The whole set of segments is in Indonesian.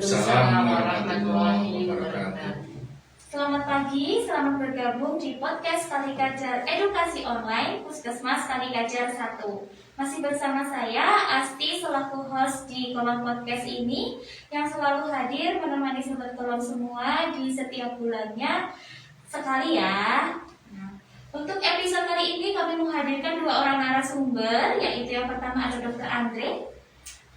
Waalaikumsalam warahmatullahi wabarakatuh. Selamat pagi, selamat bergabung di podcast Kalikajar Edukasi Online Puskesmas Kalikajar 1. Masih bersama saya, Asti, selaku host di kolom podcast ini yang selalu hadir menemani sobat kolom semua di setiap bulannya sekali ya. Untuk episode kali ini kami menghadirkan dua orang narasumber, yaitu yang pertama ada Dr. Andre.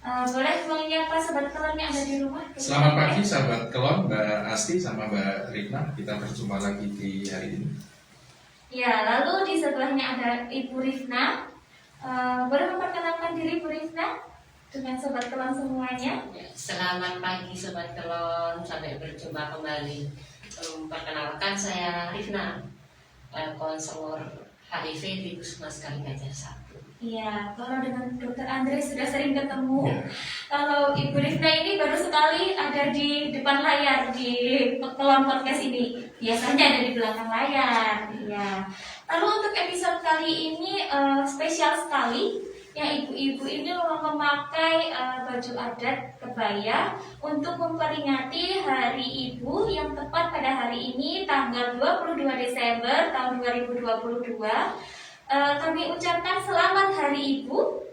Boleh menyapa sobat kelon yang ada di rumah? Selamat pagi sahabat kelon, Mbak Asti sama Mbak Rifna. Kita berjumpa lagi di hari ini. Ya, lalu di sebelahnya ada Ibu Rifna. Boleh memperkenalkan diri Bu Rifna dengan sobat kelon semuanya? Selamat pagi sobat kelon, sampai berjumpa kembali. Perkenalkan saya Rifna, konselor HIV di Puskesmas Kalikajar 1. Iya, kalau dengan Dr. Andre sudah sering ketemu. Ya. Kalau Ibu Rifna ini baru sekali ada di depan layar di kolom podcast ini. Biasanya ada di belakang layar. Iya. Lalu untuk episode kali ini spesial sekali. Yang ibu-ibu ini memakai baju adat kebaya untuk memperingati Hari Ibu yang tepat pada hari ini tanggal 22 Desember tahun 2022. Kami ucapkan selamat Hari Ibu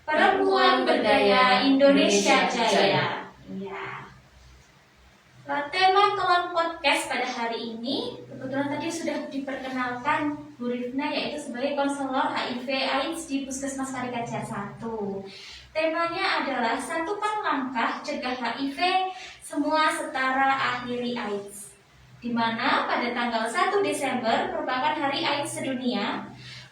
Perempuan Berdaya Indonesia Jaya. Ya. Tema kelon podcast pada hari ini kebetulan tadi sudah diperkenalkan Bu Rifna, yaitu sebagai konselor HIV/AIDS di Puskesmas Kalikajar 1. Temanya adalah satukan langkah cegah HIV, semua setara akhiri AIDS, di mana pada tanggal 1 Desember merupakan Hari AIDS Sedunia.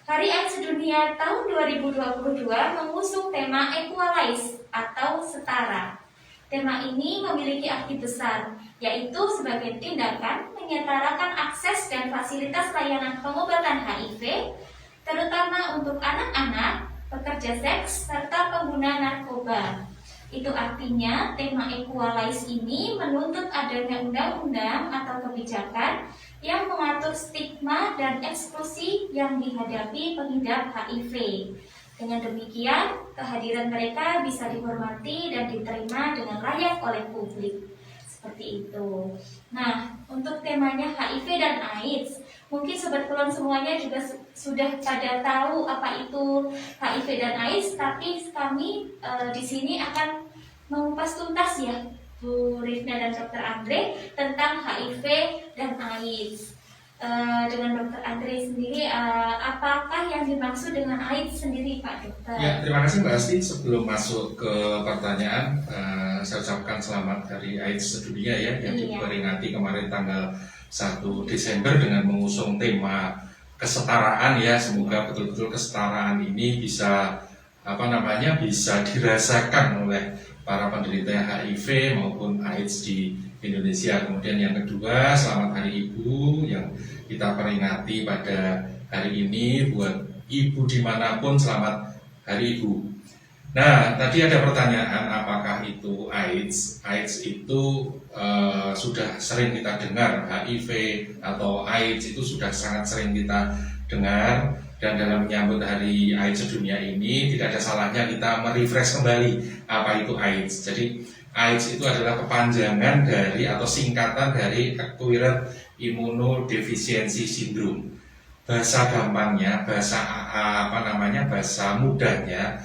Hari AIDS Sedunia tahun 2022 mengusung tema Equalize atau setara. Tema ini memiliki arti besar, yaitu sebagai tindakan menyetarakan akses dan fasilitas layanan pengobatan HIV, terutama untuk anak-anak, pekerja seks, serta pengguna narkoba. Itu artinya tema Equalize ini menuntut adanya undang-undang atau kebijakan yang mengatur stigma dan eksklusi yang dihadapi pengidap HIV. Dengan demikian, kehadiran mereka bisa dihormati dan diterima dengan layak oleh publik. Seperti itu. Nah, untuk temanya HIV dan AIDS, mungkin sobat kelon semuanya juga sudah pada tahu apa itu HIV dan AIDS, tapi kami di sini akan mengupas tuntas ya, Bu Rifna dan Dr. Andre tentang HIV dan AIDS. Dengan Dr. Andre sendiri, apakah yang dimaksud dengan AIDS sendiri, Pak Dokter? Ya, terima kasih Mbak Asti. Sebelum masuk ke pertanyaan, saya ucapkan selamat Hari AIDS Sedunia ya, yang diperingati kemarin tanggal 1 Desember dengan mengusung tema kesetaraan ya. Semoga betul-betul kesetaraan ini bisa bisa dirasakan oleh para penderita HIV maupun AIDS di Indonesia. Kemudian yang kedua, selamat Hari Ibu yang kita peringati pada hari ini. Buat ibu dimanapun, selamat Hari Ibu. Nah, tadi ada pertanyaan apakah itu AIDS. AIDS itu sudah sering kita dengar, HIV atau AIDS itu sudah sangat sering kita dengar. Dan dalam menyambut Hari AIDS Sedunia ini tidak ada salahnya kita merefresh kembali apa itu AIDS. Jadi AIDS itu adalah kepanjangan dari atau singkatan dari Acquired Immunodeficiency Syndrome. Bahasa gampangnya, bahasa mudahnya,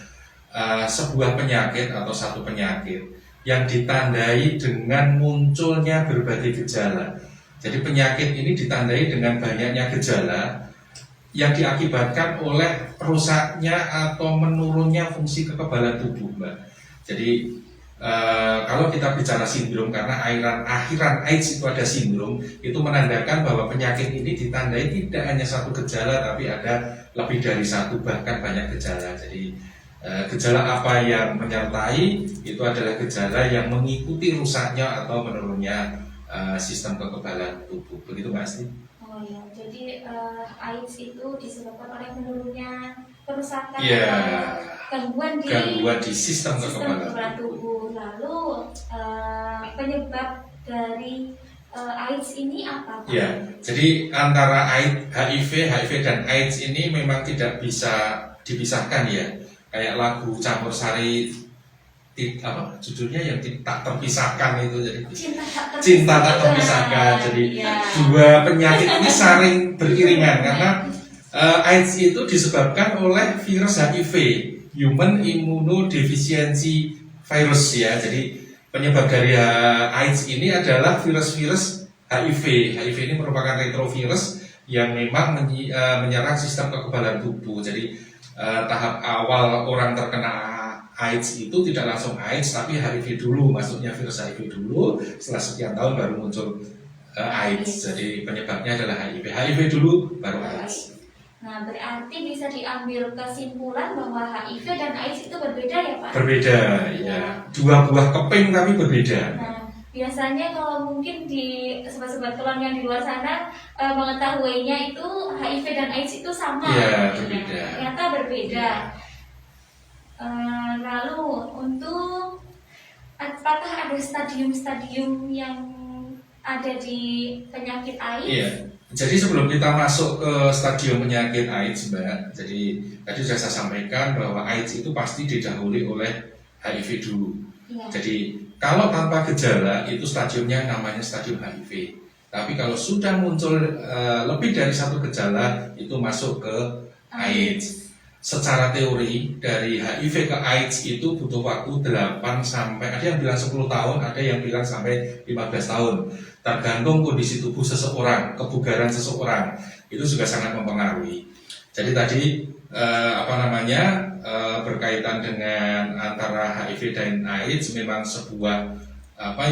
sebuah penyakit atau satu penyakit yang ditandai dengan munculnya berbagai gejala. Jadi penyakit ini ditandai dengan banyaknya gejala yang diakibatkan oleh rusaknya atau menurunnya fungsi kekebalan tubuh, Mbak. Jadi kalau kita bicara sindrom, karena akhiran AIDS itu ada sindrom, itu menandakan bahwa penyakit ini ditandai tidak hanya satu gejala, tapi ada lebih dari satu, bahkan banyak gejala. Jadi gejala apa yang menyertai itu adalah gejala yang mengikuti rusaknya atau menurunnya sistem kekebalan tubuh. Begitu Mbak Asti? Oh ya, jadi AIDS itu disebabkan oleh menurunnya kerusakan gangguan di sistem kekebalan tubuh. Lalu penyebab dari AIDS ini apa? Ya, jadi antara HIV dan AIDS ini memang tidak bisa dipisahkan ya. Kayak lagu campur sari judulnya yang tak terpisahkan itu, jadi Cinta tak terpisahkan. Jadi ya. dua penyakit ini saling beriringan karena AIDS itu disebabkan oleh virus HIV, Human Immunodeficiency Virus ya. Jadi penyebab dari AIDS ini adalah virus-virus HIV. HIV ini merupakan retrovirus yang memang menyerang sistem kekebalan tubuh. Jadi tahap awal orang terkena AIDS itu tidak langsung AIDS, tapi HIV dulu, maksudnya virus HIV dulu, setelah sekian tahun baru muncul AIDS. Jadi penyebabnya adalah HIV. HIV dulu, baru AIDS. Nah, berarti bisa diambil kesimpulan bahwa HIV dan AIDS itu berbeda ya Pak? Berbeda, ya. Dua buah keping tapi berbeda. Nah, biasanya kalau mungkin di sobat-sobat kelon yang di luar sana mengetahuinya itu HIV dan AIDS itu sama. Iya, berbeda. Ternyata berbeda. Lalu untuk apakah ada stadium-stadium yang ada di penyakit AIDS? Iya. Jadi sebelum kita masuk ke stadium penyakit AIDS, Mbak, jadi tadi sudah saya sampaikan bahwa AIDS itu pasti didahului oleh HIV dulu. Iya. Jadi kalau tanpa gejala itu stadiumnya namanya stadium HIV. Tapi kalau sudah muncul lebih dari satu gejala itu masuk ke AIDS. Secara teori dari HIV ke AIDS itu butuh waktu 8 sampai, ada yang bilang 10 tahun, ada yang bilang sampai 15 tahun. Tergantung kondisi tubuh seseorang, kebugaran seseorang. Itu juga sangat mempengaruhi. Jadi tadi berkaitan dengan antara HIV dan AIDS memang sebuah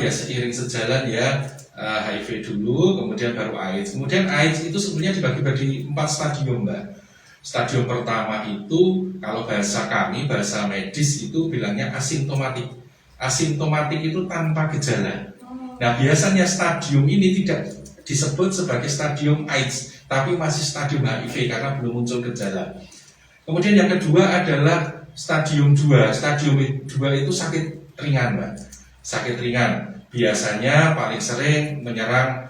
seiring sejalan ya. HIV dulu, kemudian baru AIDS. Kemudian AIDS itu sebenarnya dibagi-bagi 4 stadium, Mbak. Stadium pertama itu kalau bahasa kami, bahasa medis itu bilangnya asimptomatik. Asimptomatik itu tanpa gejala. Nah, biasanya stadium ini tidak disebut sebagai stadium AIDS, tapi masih stadium HIV karena belum muncul gejala. Kemudian yang kedua adalah stadium 2. Stadium 2 itu sakit ringan, Mbak. Sakit ringan. Biasanya paling sering menyerang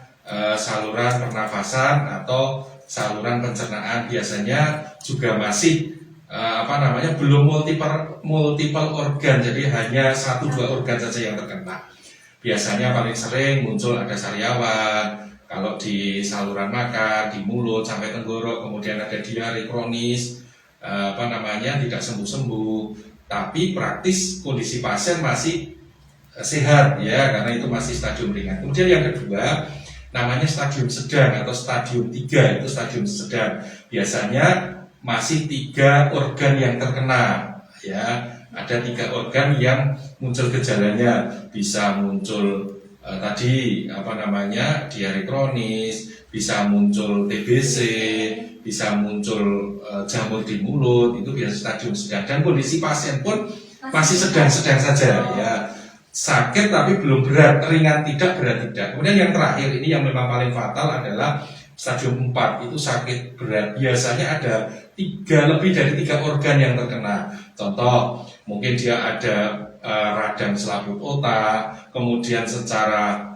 saluran pernafasan atau saluran pencernaan, biasanya juga masih belum multiple organ, jadi hanya 1-2 organ saja yang terkena. Biasanya paling sering muncul ada sariawan, kalau di saluran makan, di mulut sampai tenggorok, kemudian ada diare kronis, tidak sembuh-sembuh, tapi praktis kondisi pasien masih sehat ya, karena itu masih stadium ringan. Kemudian yang kedua namanya stadium sedang atau stadium 3, itu stadium sedang. Biasanya masih 3 organ yang terkena ya. Ada 3 organ yang muncul gejalanya, bisa muncul diare kronis, bisa muncul TBC, bisa muncul jamur di mulut, itu biasa stadium sedang. Dan kondisi pasien pun masih sedang-sedang saja ya. Sakit tapi belum berat, ringan tidak, berat tidak. Kemudian yang terakhir ini yang memang paling fatal adalah stadium 4, itu sakit berat. Biasanya ada lebih dari 3 organ yang terkena. Contoh, mungkin dia ada radang selaput otak, kemudian secara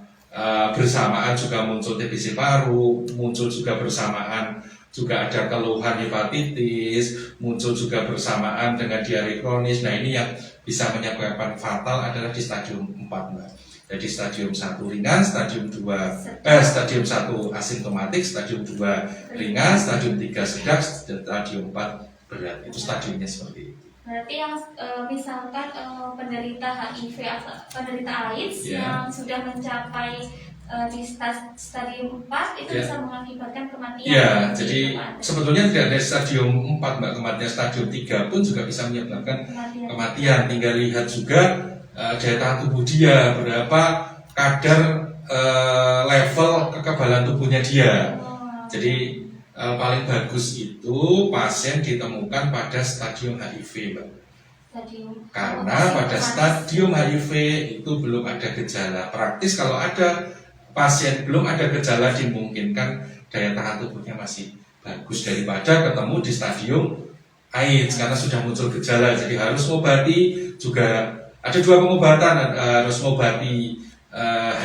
bersamaan juga muncul TBC paru, muncul juga bersamaan juga ada keluhan hepatitis, muncul juga bersamaan dengan diare kronis. Nah, ini yang bisa menyebabkan fatal adalah di stadium 4, Mbak. Jadi stadium 1 ringan, stadium 1 asimptomatik, stadium 2 ringan, stadium 3 sedang, stadium 4 berat. Itu stadiumnya seperti itu. Berarti yang misalkan penderita HIV atau penderita AIDS yang sudah mencapai di stadium 4 itu bisa mengakibatkan kematian. Ya, jadi sebetulnya tidak ada stadium 4, Mbak, kematian. Stadium 3 pun juga bisa menyebabkan kematian. Tinggal lihat juga daya tahan tubuh dia, berapa kadar level kekebalan tubuhnya dia. Jadi paling bagus itu pasien ditemukan pada stadium HIV, Mbak. Karena pada stadium HIV itu belum ada gejala. Praktis kalau ada pasien belum ada gejala, dimungkinkan daya tahan tubuhnya masih bagus daripada ketemu di stadium AIDS karena sudah muncul gejala. Jadi harus mengobati, juga ada 2 pengobatan, harus mengobati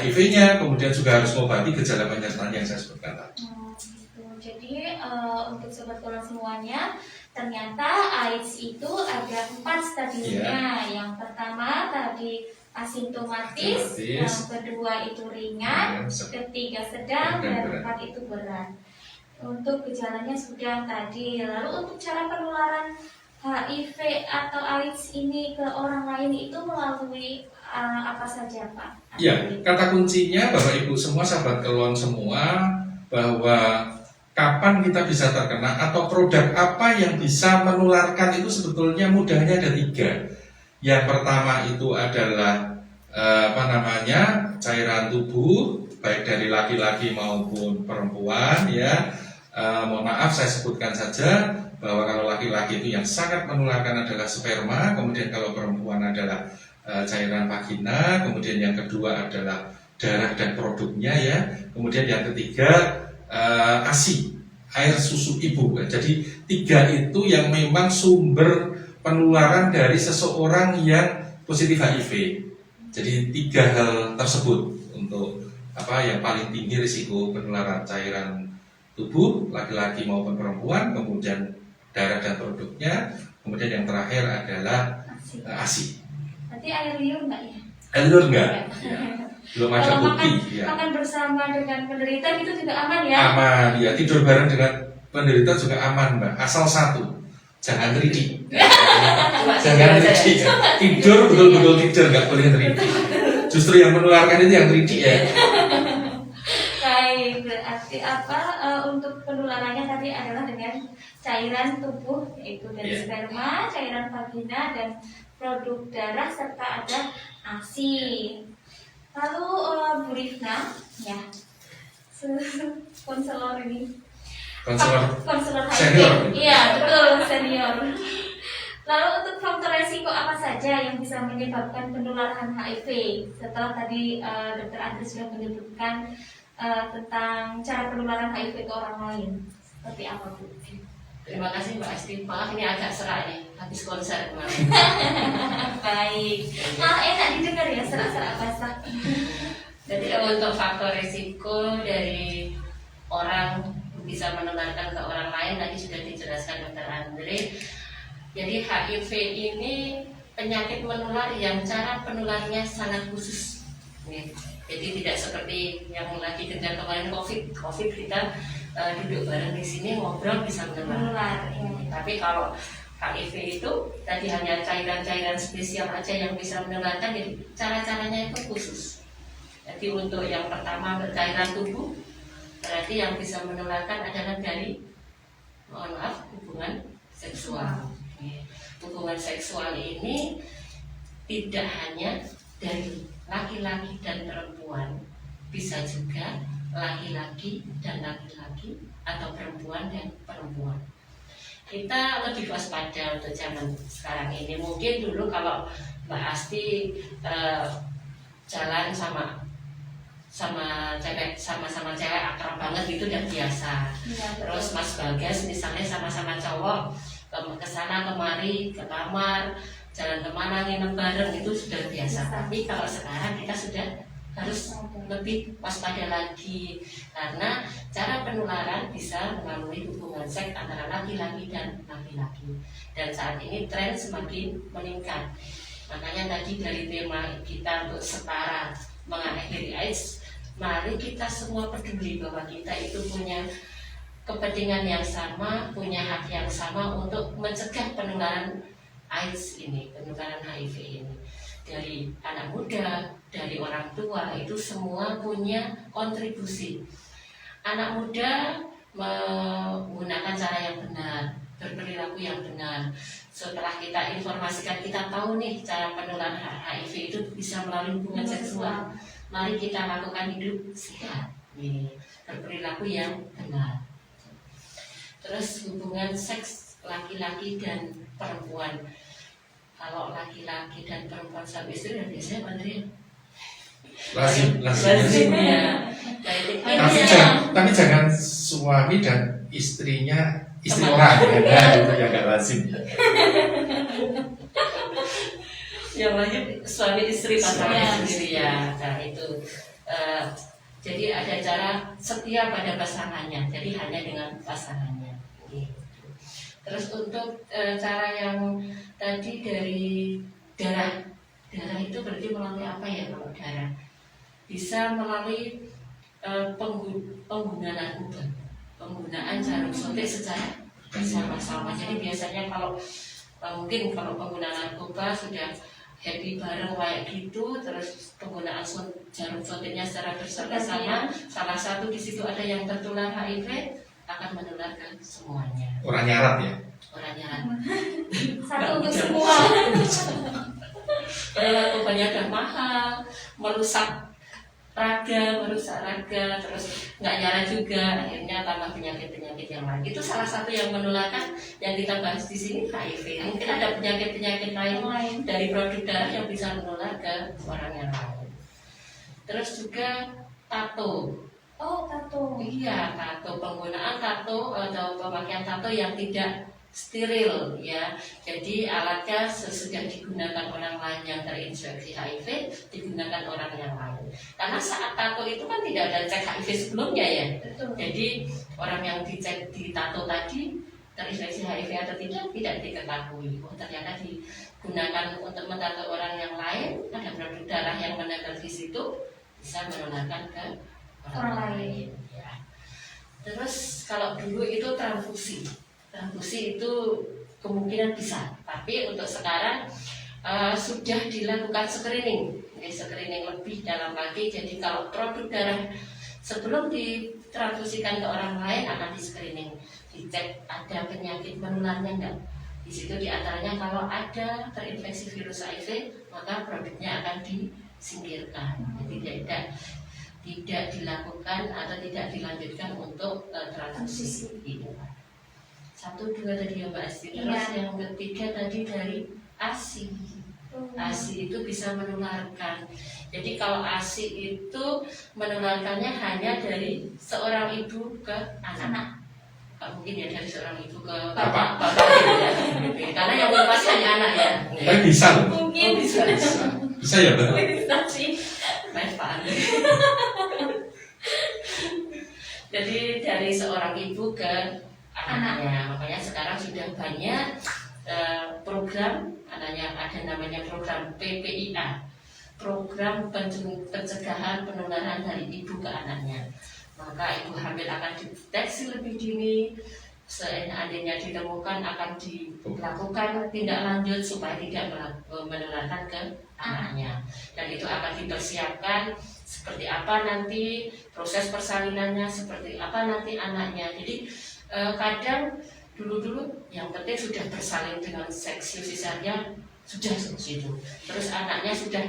HIV-nya, kemudian juga harus mengobati gejala penyertaan yang saya sebutkan tadi. Jadi untuk sobat kolon semuanya, Ternyata AIDS itu ada 4 stadiumnya. Yang pertama tadi asimptomatis, yang kedua itu ringan, ketiga sedang, dan 4 itu berat. Untuk gejalanya sudah tadi. Lalu untuk cara penularan HIV atau AIDS ini ke orang lain itu melalui apa saja, Pak? Ya, kata kuncinya Bapak Ibu semua, sahabat kelon semua, bahwa kapan kita bisa terkena atau produk apa yang bisa menularkan itu sebetulnya mudahnya ada 3. Yang pertama itu adalah cairan tubuh baik dari laki-laki maupun perempuan ya. Mohon maaf saya sebutkan saja bahwa kalau laki-laki itu yang sangat menularkan adalah sperma, kemudian kalau perempuan adalah cairan vagina, kemudian yang kedua adalah darah dan produknya ya, kemudian yang ketiga ASI, air susu ibu. Jadi 3 itu yang memang sumber penularan dari seseorang yang positif HIV. Jadi 3 hal tersebut untuk yang paling tinggi risiko penularan cairan tubuh laki-laki maupun perempuan, kemudian darah dan produknya, kemudian yang terakhir adalah ASI. Berarti air liur enggak ya? Air liur enggak? Ya. Belum ada bukti. Makan bersama dengan penderita itu juga aman ya? Aman ya, tidur bareng dengan penderita juga aman Mbak, asal satu, jangan ridi. Jangan ridi. Tidur betul-betul tidur, nggak boleh ridi. Justru yang menularkan itu yang ridi ya. Baik, berarti untuk penularannya tadi adalah dengan cairan tubuh, yaitu dari sperma, cairan vagina, dan produk darah, serta ada ASI. Lalu Bu Rifna, ya, konselor ini, konselor HIV, iya betul senior. Lalu untuk faktor resiko apa saja yang bisa menyebabkan penularan HIV? Setelah tadi Dr. Andri sudah menyebutkan tentang cara penularan HIV ke orang lain, seperti apa Bu? Terima kasih Mbak Asti. Maaf ini agak serak nih, habis konser kemarin. Baik. Enak didengar ya, serak-serak basah. Jadi untuk faktor risiko dari orang bisa menularkan ke orang lain tadi sudah dijelaskan Dr. Andre. Jadi HIV ini penyakit menular yang cara penularnya sangat khusus. Jadi tidak seperti yang lagi dengar kemarin COVID kita duduk bareng di sini ngobrol bisa menular. Tapi kalau HIV itu tadi hanya cairan-cairan spesial aja yang bisa menularkan, jadi cara-caranya itu khusus. Jadi untuk yang pertama cairan tubuh, berarti yang bisa menularkan adalah dari hubungan seksual. Hubungan seksual ini tidak hanya dari laki-laki dan perempuan, bisa juga laki-laki dan laki-laki atau perempuan dan perempuan. Kita lebih waspada untuk zaman sekarang ini. Mungkin dulu kalau Mbak Asti jalan sama cewek akrab banget gitu udah biasa. Terus Mas Bagas misalnya sama cowok ke sana kemari, ke kamar, jalan kemana, nginep bareng, itu sudah biasa. Tapi kalau sekarang kita sudah harus lebih waspada lagi, karena cara penularan bisa melalui hubungan seks antara laki-laki dan laki-laki, dan saat ini tren semakin meningkat. Makanya tadi dari tema kita untuk setara mengakhiri AIDS, mari kita semua peduli bahwa kita itu punya kepentingan yang sama, punya hak yang sama untuk mencegah penularan AIDS ini, penularan HIV ini. Dari anak muda, dari orang tua, itu semua punya kontribusi. Anak muda menggunakan cara yang benar, berperilaku yang benar. Setelah kita informasikan, kita tahu nih cara penularan HIV itu bisa melalui hubungan seksual. Mari kita lakukan hidup sehat, berperilaku yang benar. Terus hubungan seks laki-laki dan perempuan. Kalau laki-laki dan perempuan suami istri dan biasanya Andri lazim ya. Tapi jangan suami dan istrinya istri orang ya, itu yang gak lazim. Yang lanjut suami istri pasangan sendiri ya. Nah itu jadi ada cara setia pada pasangannya. Jadi hanya dengan pasangannya. Terus untuk cara yang tadi dari darah itu berarti melalui apa ya kalau darah? Bisa melalui penggunaan narkoba, penggunaan jarum suntik secara bersama-sama. Jadi biasanya kalau mungkin kalau penggunaan narkoba sudah happy bareng kayak gitu, terus penggunaan jarum suntiknya secara bersama-sama, salah satu di situ ada yang tertular HIV akan menularkan semuanya. Orang nyarat ya? Orang nyarat. Satu untuk semua. Kalau narkobanya udah mahal, merusak raga, terus nggak nyala juga, akhirnya tambah penyakit-penyakit yang lain. Itu salah satu yang menularkan yang kita bahas di sini, HIV. Mungkin ada penyakit-penyakit lain dari produk darah yang bisa menular ke orang yang lain. Terus juga tato. Oh, tato. Iya, tato, penggunaan tato atau pemakaian tato yang tidak steril ya. Jadi alatnya sesudah digunakan orang lain yang terinfeksi HIV digunakan orang yang lain. Karena saat tato itu kan tidak ada cek HIV sebelumnya ya. Betul. Jadi orang yang dicek di tato tadi terinfeksi HIV atau tidak diketahui. Oh ternyata digunakan untuk mentato orang yang lain, ada produk darah yang menempel di situ bisa menularkan ke orang lain. Ya. Terus kalau dulu itu transfusi itu kemungkinan bisa, tapi untuk sekarang sudah dilakukan screening lebih dalam lagi. Jadi kalau produk darah sebelum ditransfusikan ke orang lain akan di screening, dicek ada penyakit menularnya enggak. Di situ diantaranya kalau ada terinfeksi virus HIV maka produknya akan disingkirkan. Jadi tidak dilakukan atau tidak dilanjutkan untuk transfusi ini. 1, 2 tadi ya Mbak Asti. Terus yang ketiga tadi dari ASI. ASI itu bisa menularkan. Jadi kalau ASI itu menularkannya hanya dari seorang ibu ke anak. Mungkin ya dari seorang ibu ke bapak ya. Karena yang pasti hanya anak ya. Tapi bisa loh. Mungkin bisa ya betul. bisa sih. Main Pak Andre. Jadi dari seorang ibu ke anaknya. Makanya sekarang sudah banyak program, ada namanya program PPIA, program pencegahan penularan dari ibu ke anaknya. Maka ibu hamil akan dideteksi lebih dini, seandainya ditemukan akan dilakukan tindak lanjut supaya tidak menularkan ke anaknya. Dan itu akan dipersiapkan seperti apa nanti proses persalinannya, seperti apa nanti anaknya. Jadi kadang dulu yang penting sudah bersalin dengan seks cesarean sudah segitu. Terus anaknya sudah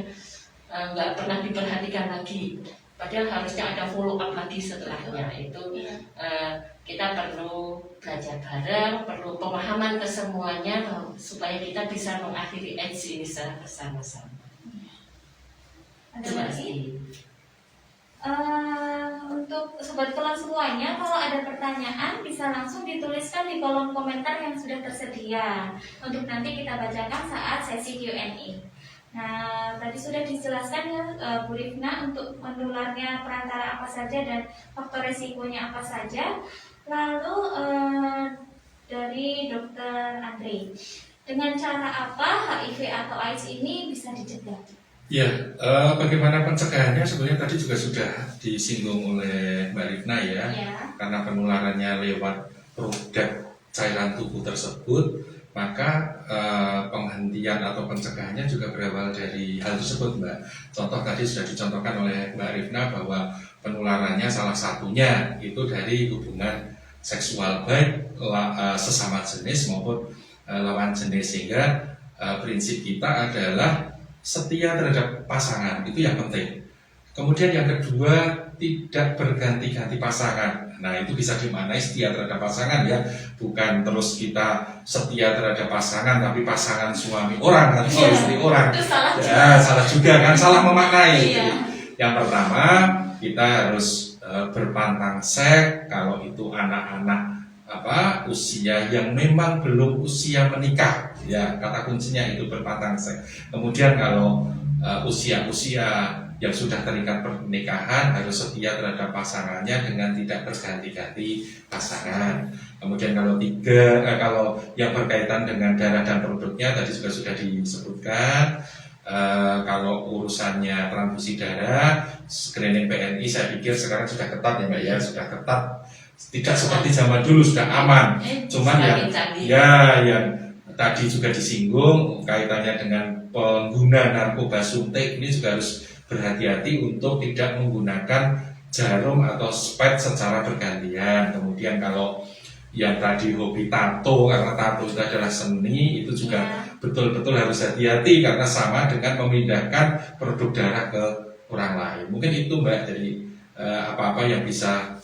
nggak pernah diperhatikan lagi. Padahal harusnya ada follow up lagi setelahnya. Itu kita perlu belajar bareng, perlu pemahaman ke semuanya supaya kita bisa mengakhiri AIDS ini secara bersama-sama. Terima kasih. Untuk sobat kelas semuanya, kalau ada pertanyaan bisa langsung dituliskan di kolom komentar yang sudah tersedia untuk nanti kita bacakan saat sesi Q&A. Nah, tadi sudah dijelaskan ya Bu Rifna untuk menularnya perantara apa saja dan faktor resikonya apa saja. Lalu dari Dokter Andre, dengan cara apa HIV atau AIDS ini bisa dicegah? Ya, bagaimana pencegahannya sebenarnya tadi juga sudah disinggung oleh Mbak Rifna ya. Karena penularannya lewat produk cairan tubuh tersebut, maka penghentian atau pencegahannya juga berawal dari hal tersebut Mbak. Contoh tadi sudah dicontohkan oleh Mbak Rifna bahwa penularannya salah satunya itu dari hubungan seksual baik sesama jenis maupun lawan jenis, sehingga prinsip kita adalah setia terhadap pasangan, itu yang penting. Kemudian yang kedua, tidak berganti-ganti pasangan. Nah, itu bisa dimaknai setia terhadap pasangan ya, bukan terus kita setia terhadap pasangan tapi pasangan suami orang atau istri orang. Itu salah ya, salah juga kan, salah memaknai. Iya. Yang pertama, kita harus berpantang seks kalau itu anak-anak usia yang memang belum usia menikah. Ya, kata kuncinya itu berpantang seks. Kemudian kalau usia-usia yang sudah terikat pernikahan harus setia terhadap pasangannya dengan tidak berganti-ganti pasangan. Kemudian kalau yang berkaitan dengan darah dan produknya tadi juga sudah disebutkan. Kalau urusannya transfusi darah, screening PNI saya pikir sekarang sudah ketat ya Mbak ya, sudah ketat. Tidak seperti zaman dulu, sudah aman. Cuman yang tadi juga disinggung kaitannya dengan pengguna narkoba suntik ini juga harus berhati-hati untuk tidak menggunakan jarum atau spet secara bergantian. Kemudian kalau yang tadi hobi tato, karena tato itu adalah seni, itu juga betul-betul harus hati-hati karena sama dengan memindahkan produk darah ke orang lain. Mungkin itu Mbak, jadi apa-apa yang bisa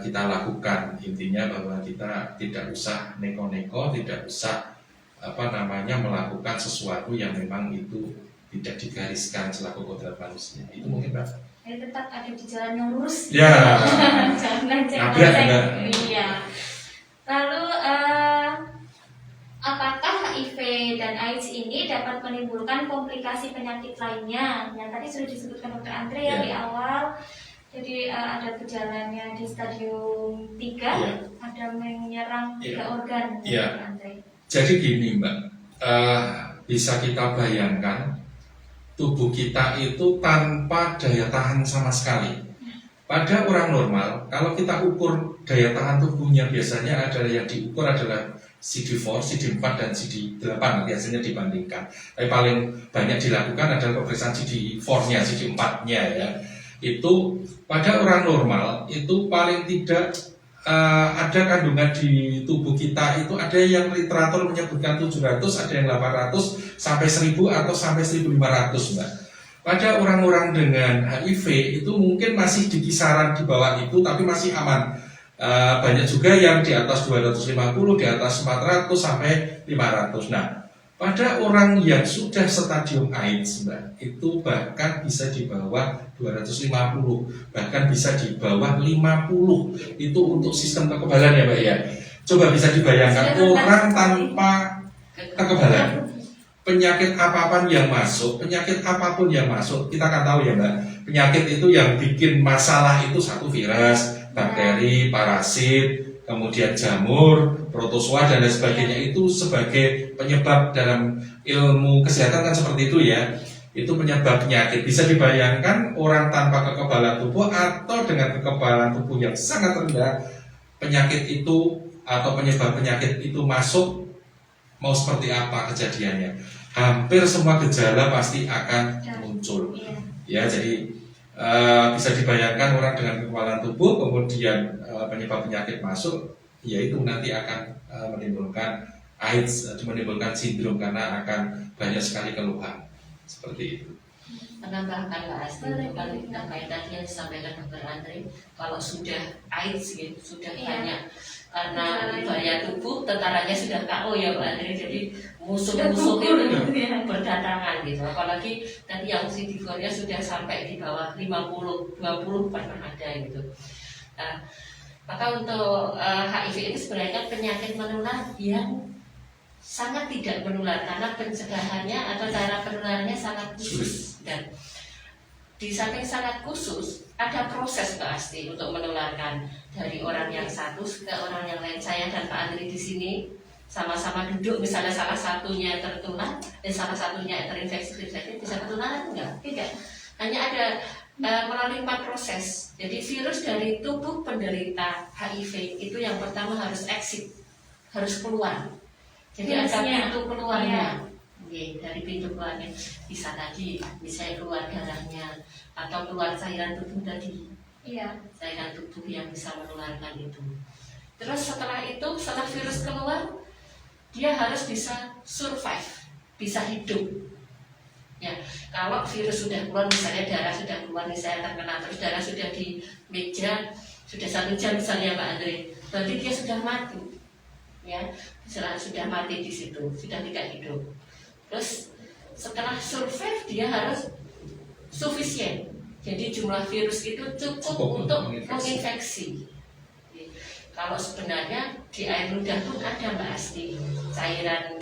kita lakukan, intinya bahwa kita tidak usah neko-neko, tidak usah melakukan sesuatu yang memang itu tidak digariskan selaku kodrat manusia. Itu mungkin Mbak. Tetap ada di jalan yang lurus. Ya. Jangan iya. Lalu apakah HIV dan AIDS ini dapat menimbulkan komplikasi penyakit lainnya? Yang tadi sudah disebutkan Dr. Andre ya di awal. Jadi ada gejalanya di stadium 3, ada menyerang 3 organ. Dr. Andre. Jadi gini Mbak, bisa kita bayangkan tubuh kita itu tanpa daya tahan sama sekali. Pada orang normal, kalau kita ukur daya tahan tubuhnya biasanya adalah yang diukur adalah CD4, CD4 dan CD8 nanti hasilnya dibandingkan. Tapi paling banyak dilakukan adalah pemeriksaan CD4-nya, CD4-nya ya. Itu pada orang normal itu paling tidak ada kandungan di tubuh kita itu ada yang literatur menyebutkan 700, ada yang 800 sampai 1000 atau sampai 1500 Mbak. Pada orang-orang dengan HIV itu mungkin masih di kisaran di bawah itu tapi masih aman. Banyak juga yang di atas 250, di atas 400 sampai 500. Nah, pada orang yang sudah stadium AIDS, Mbak, itu bahkan bisa di bawah 250, bahkan bisa di bawah 50. Itu untuk sistem kekebalan ya Mbak ya. Coba bisa dibayangkan orang tanpa kekebalan. Penyakit apapun yang masuk, kita kan tahu ya Mbak, penyakit itu yang bikin masalah itu satu virus, bakteri, parasit, kemudian jamur, protozoa dan lain sebagainya. Itu sebagai penyebab dalam ilmu kesehatan kan seperti itu ya. Itu penyebab penyakit. Bisa dibayangkan orang tanpa kekebalan tubuh atau dengan kekebalan tubuh yang sangat rendah, penyakit itu atau penyebab penyakit itu masuk, mau seperti apa kejadiannya? Hampir semua gejala pasti akan muncul. Ya, jadi bisa dibayangkan orang dengan kekebalan tubuh, kemudian penyebab penyakit masuk, yaitu nanti akan menimbulkan AIDS, menimbulkan sindrom karena akan banyak sekali keluhan seperti itu. Menambahkan Mbak Asti, kalau terkait tadi yang disampaikan Dr. Andre, kalau sudah AIDS gitu, sudah banyak karena daya tubuh tentaranya sudah KO ya Mbak Andre, jadi musuh-musuh itu berdatangan gitu. Apalagi tadi yang CD4-nya sudah sampai di bawah 50, 20 pernah ada gitu. Nah, maka untuk HIV ini sebenarnya penyakit menular yang sangat tidak menular karena pencegahannya atau cara penularannya sangat khusus, dan di samping sangat khusus ada proses Mbak Asti untuk menularkan dari orang yang satu ke orang yang lain. Saya dan Pak Andri di sini sama-sama duduk, misalnya salah satunya tertular dan salah satunya terinfeksi bisa ketularan enggak? Tidak. Hanya ada melalui 4 proses. Jadi virus dari tubuh penderita HIV itu yang pertama harus exit, harus keluar. Jadi ada pintu keluarnya, dari pintu keluarnya bisa tadi, misalnya keluar darahnya atau keluar cairan tubuh tadi, cairan tubuh yang bisa menularkan itu. Terus setelah itu, setelah virus keluar, dia harus bisa survive, bisa hidup. Ya, kalau virus sudah keluar, misalnya darah sudah keluar, misalnya terkena terus darah sudah di meja, sudah 1 jam misalnya Mbak Andre, berarti dia sudah mati. Ya, sudah mati di situ, sudah tidak hidup. Terus setelah survive dia harus sufisien. Jadi jumlah virus itu cukup untuk menginfeksi. Kalau sebenarnya di air ludah pun ada Mbak Asti, cairan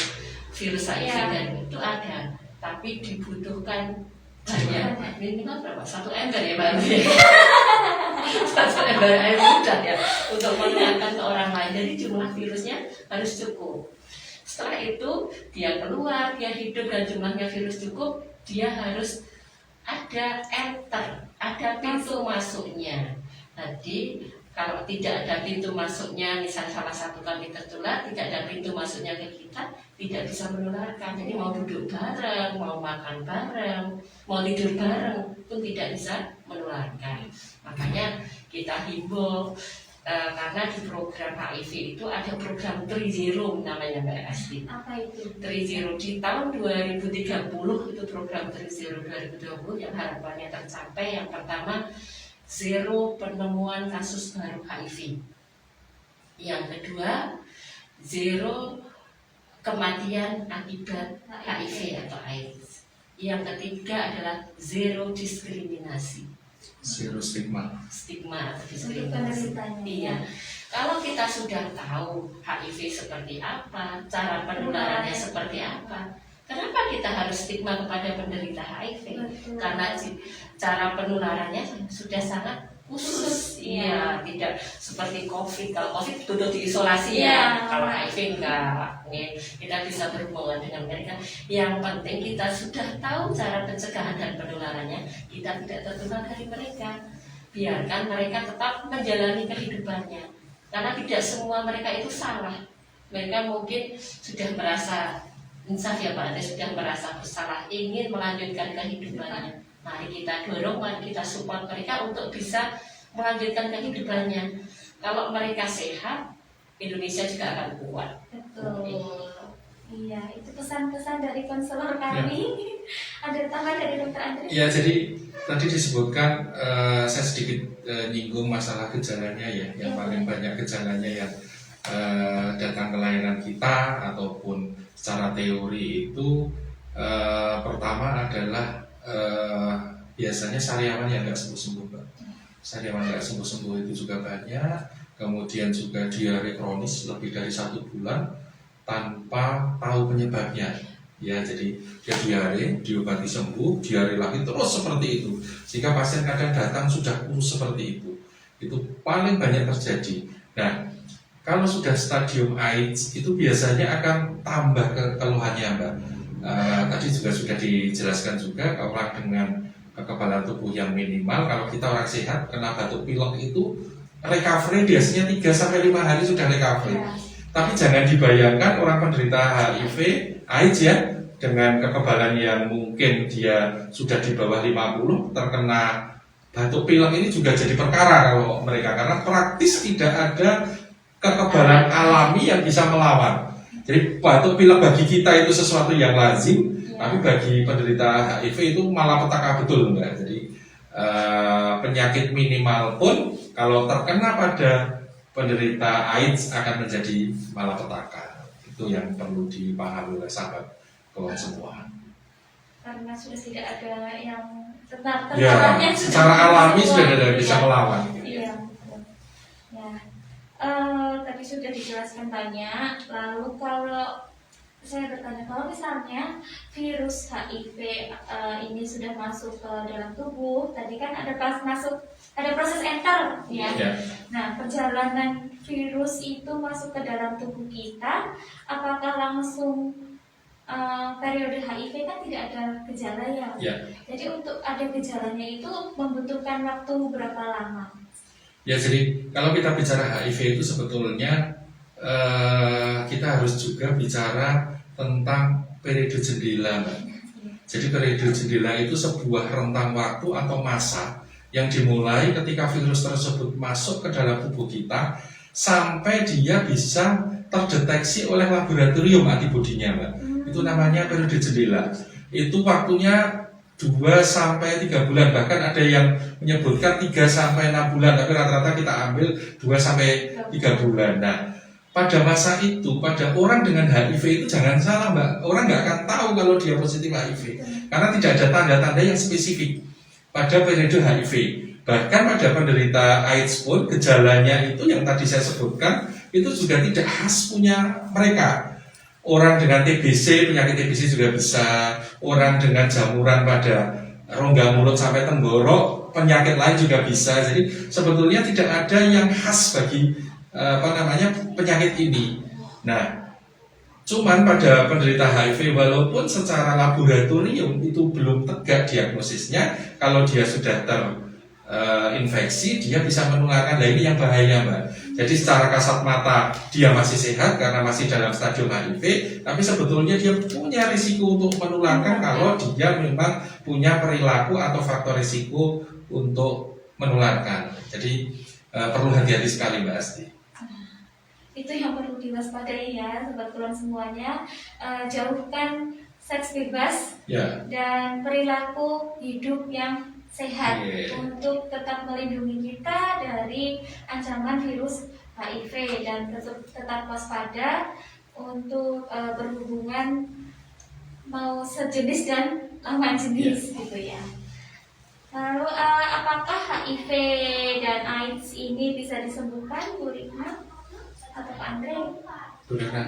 virus HIV dan itu ada, tapi dibutuhkan banyak. Minimal berapa? 1 ember ya Mbak Asti. Embel air mudah ya untuk menularkan ke orang lain. Jadi jumlah virusnya harus cukup. Setelah itu dia keluar, dia hidup dan jumlahnya virus cukup, dia harus ada enter, ada pintu masuknya. Jadi kalau tidak ada pintu masuknya, misal salah satu kami tertular, tidak ada pintu masuknya ke kita, tidak bisa menularkan. Jadi mau duduk bareng, mau makan bareng, mau tidur bareng pun tidak bisa menularkan. Makanya kita himbau, karena di program HIV itu ada program 3-0 namanya Mbak Asti. Apa itu? 3-0 di tahun 2030 itu program 3-0 2020 yang harapannya tercapai. Yang pertama, 0 penemuan kasus baru HIV. Yang kedua, 0 kematian akibat HIV atau AIDS. Yang ketiga adalah 0 diskriminasi. 0 stigma. Stigma atau Untuk diskriminasi. penderitanya. Iya. Kalau kita sudah tahu HIV seperti apa, cara penularannya seperti apa, kenapa kita harus stigma kepada penderita HIV? Betul. Karena cara penularannya sudah sangat khusus. Iya, tidak seperti COVID. Kalau COVID duduk diisolasi ya. Kalau HIV enggak. Nih, kita bisa berhubungan dengan mereka. Yang penting kita sudah tahu cara pencegahan dan penularannya, kita tidak tertular dari mereka. Biarkan mereka tetap menjalani kehidupannya. Karena tidak semua mereka itu salah. Mereka mungkin sudah merasa insaf ya Pak, Anda sudah merasa bersalah, ingin melanjutkan kehidupannya. Mari kita dorong, mari kita support mereka untuk bisa melanjutkan kehidupannya. Kalau mereka sehat, Indonesia juga akan kuat. Betul. Iya, itu pesan-pesan dari konselor kami. Ada tambahan dari Dokter Andri? Ya, jadi tadi disebutkan, saya sedikit nyinggung masalah gejalanya ya. Yang paling banyak gejalanya yang datang ke layanan kita ataupun secara teori itu pertama adalah biasanya sariawan yang nggak sembuh-sembuh, Mbak. Sariawan nggak sembuh-sembuh itu juga banyak. Kemudian juga diare kronis lebih dari 1 bulan tanpa tahu penyebabnya. Ya, jadi dia diare, diobati sembuh, diare lagi terus seperti itu. Sehingga pasien kadang datang sudah kurus seperti itu. Itu paling banyak terjadi. Nah, kalau sudah stadium AIDS itu biasanya akan tambah keluhannya, Mbak. Tadi juga sudah dijelaskan juga, orang dengan kekebalan tubuh yang minimal, kalau kita orang sehat kena batuk pilek itu recovery biasanya 3-5 hari sudah recovery. Ya. Tapi jangan dibayangkan orang penderita HIV AIDS ya, dengan kekebalan yang mungkin dia sudah di bawah 50 terkena batuk pilek ini juga jadi perkara kalau mereka, karena praktis tidak ada kekebalan alami yang bisa melawan. Jadi batuk pilek bagi kita itu sesuatu yang lazim, tapi bagi penderita HIV itu malah petaka betul, Mbak. Jadi penyakit minimal pun kalau terkena pada penderita AIDS akan menjadi malapetaka. Itu yang perlu dipahami oleh sahabat kawan semua. Karena sudah tidak ada yang tetap Ya, secara alami sudah tidak bisa melawan. Iya, betul. Ya, tadi sudah dijelaskan banyak. Lalu kalau saya bertanya, kalau misalnya virus HIV ini sudah masuk ke dalam tubuh, tadi kan ada proses enter, ya. Nah, perjalanan virus itu masuk ke dalam tubuh kita, apakah langsung periode HIV kan tidak ada gejala ya. Jadi untuk ada gejalanya itu membutuhkan waktu berapa lama? Ya, jadi kalau kita bicara HIV itu sebetulnya kita harus juga bicara tentang periode jendela, Mbak. Jadi periode jendela itu sebuah rentang waktu atau masa yang dimulai ketika virus tersebut masuk ke dalam tubuh kita sampai dia bisa terdeteksi oleh laboratorium antibodinya, Mbak. Itu namanya periode jendela. Itu waktunya 2-3 bulan, bahkan ada yang menyebutkan 3-6 bulan, tapi rata-rata kita ambil 2-3 bulan. Nah, pada masa itu, pada orang dengan HIV itu jangan salah, Mbak. Orang nggak akan tahu kalau dia positif HIV, karena tidak ada tanda-tanda yang spesifik pada periode HIV. Bahkan pada penderita AIDS pun gejalanya itu yang tadi saya sebutkan itu juga tidak khas punya mereka. Orang dengan TBC, penyakit TBC juga bisa. Orang dengan jamuran pada rongga mulut sampai tenggorok penyakit lain juga bisa. Jadi sebetulnya tidak ada yang khas bagi penyakit ini. Nah, cuman pada penderita HIV walaupun secara laboratorium itu belum tegak diagnosisnya, kalau dia sudah terinfeksi dia bisa menularkan. Nah ini yang bahaya, Mbak. Jadi secara kasat mata dia masih sehat karena masih dalam stadium HIV, tapi sebetulnya dia punya risiko untuk menularkan kalau dia memang punya perilaku atau faktor risiko untuk menularkan. Jadi perlu hati-hati sekali, Mbak Asti. Itu yang perlu diwaspadai ya, sobat Kulon semuanya. Jauhkan seks bebas dan perilaku hidup yang sehat untuk tetap melindungi kita dari ancaman virus HIV dan tetap waspada untuk berhubungan mau sejenis dan lawan jenis gitu ya. Lalu apakah HIV dan AIDS ini bisa disembuhkan, Bu Rikma atau Pak Andre? Bu Rikma.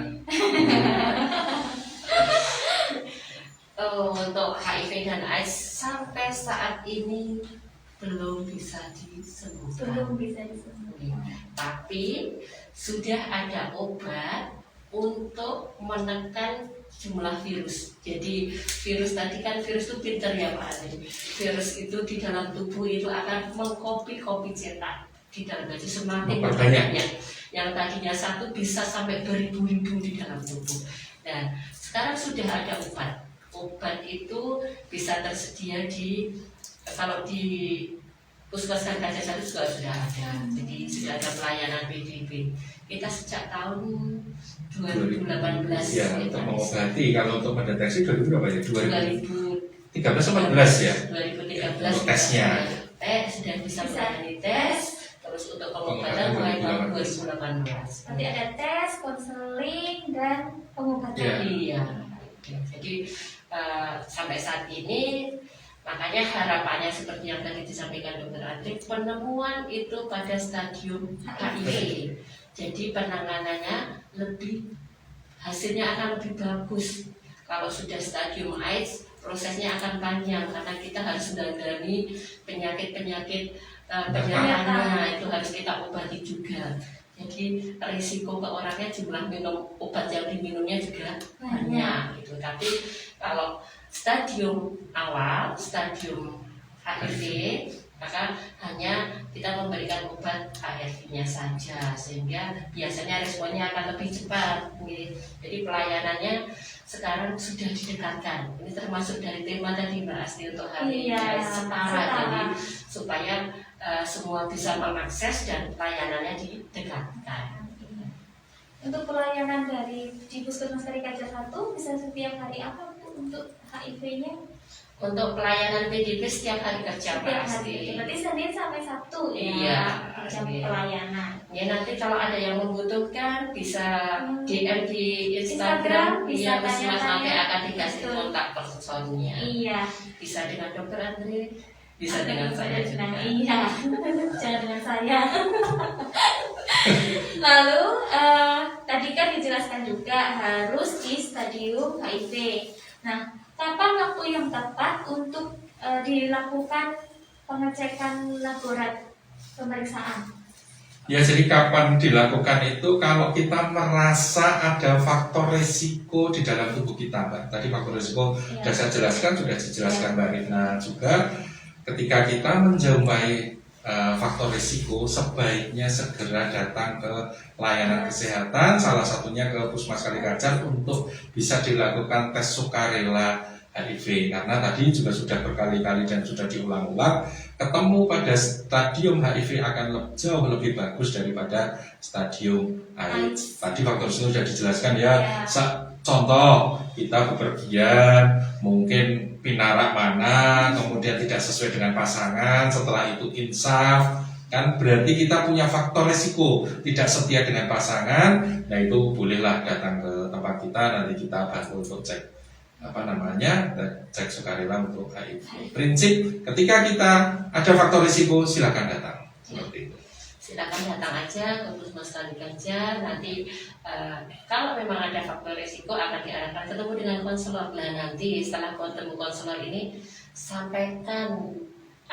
Untuk HIV dan AIDS sampai saat ini belum bisa disembuhkan. Tapi sudah ada obat untuk menekan jumlah virus. Jadi virus tadi kan virus itu pinter ya Pak Ade. Virus itu di dalam tubuh itu akan mengkopi cetak di dalam, jadi semakin banyaknya. Yang tadinya satu bisa sampai beribu-ribu di dalam tubuh. Dan sekarang sudah ada obat. Obat itu bisa tersedia kalau di Puskesmas Gajah 1 juga sudah ada. Jadi sudah ada pelayanan PDB. Kita sejak tahun 2018 ya, untuk mengobati. Kalau untuk mendeteksi 2000 berapa ya? 2013 2014 ya? 2013 untuk tesnya. Sudah bisa melayani tes. Terus untuk pengobatan mulai tahun 2018. Nanti ada tes, konseling, dan pengobatan. Iya. Jadi sampai saat ini makanya harapannya seperti yang tadi disampaikan Dr. Andri, penemuan itu pada stadium HIV. Jadi penanganannya hasilnya akan lebih bagus. Kalau sudah stadium AIDS, prosesnya akan panjang karena kita harus menangani penyakit-penyakit penyerangnya, itu harus kita obati juga. Jadi risiko ke orangnya, jumlah minum obat yang diminumnya juga banyak gitu. Tapi kalau stadium awal, stadium HIV, maka hanya kita memberikan obat ARV-nya saja, sehingga biasanya responnya akan lebih cepat. Jadi pelayanannya sekarang sudah didekatkan. Ini termasuk dari tema tadi Mbak Asti untuk hari ini, setara. Jadi supaya semua bisa mengakses dan pelayanannya didekatkan. Untuk pelayanan di Puskesmas Karikajaya 1 bisa setiap hari apa Bu untuk HIV-nya? Untuk pelayanan PDB setiap hari kerja pasti. Berarti Senin sampai Sabtu ya. Jam pelayanan. Ya nanti kalau ada yang membutuhkan bisa DM di Instagram, bisa Puskesmas nanti tanya-tanya. akan dikasih kontak personnya. Iya. Bisa dengan Dokter Andre, bisa dengan saya juga. Iya, jangan dengan saya. Lalu tadi kan dijelaskan juga harus di stadium HIV. Nah, kapan waktu yang tepat untuk dilakukan pengecekan laboratorium pemeriksaan? Ya, jadi kapan dilakukan itu kalau kita merasa ada faktor risiko di dalam tubuh kita, Mbak. Tadi faktor risiko sudah saya jelaskan, sudah dijelaskan Mbak Rina juga. Ketika kita menjumpai faktor risiko, sebaiknya segera datang ke layanan kesehatan, salah satunya ke Puskesmas Karikajaya untuk bisa dilakukan tes sukarela HIV. Karena tadi juga sudah berkali-kali dan sudah diulang-ulang, ketemu pada stadium HIV akan jauh lebih bagus daripada stadium AIDS. Tadi faktor risiko sudah dijelaskan ya. Contoh, kita bepergian, mungkin pinarak mana, kemudian tidak sesuai dengan pasangan, setelah itu insaf, kan berarti kita punya faktor risiko tidak setia dengan pasangan. Nah itu bolehlah datang ke tempat kita, nanti kita bantu untuk cek cek sukarela untuk HIV. Prinsip ketika kita ada faktor risiko silakan datang seperti itu. Silakan datang aja ke Puskesmas Karikajaya. Nanti kalau memang ada faktor risiko akan diarahkan ketemu dengan konselor. Nah nanti setelah ketemu konselor ini sampaikan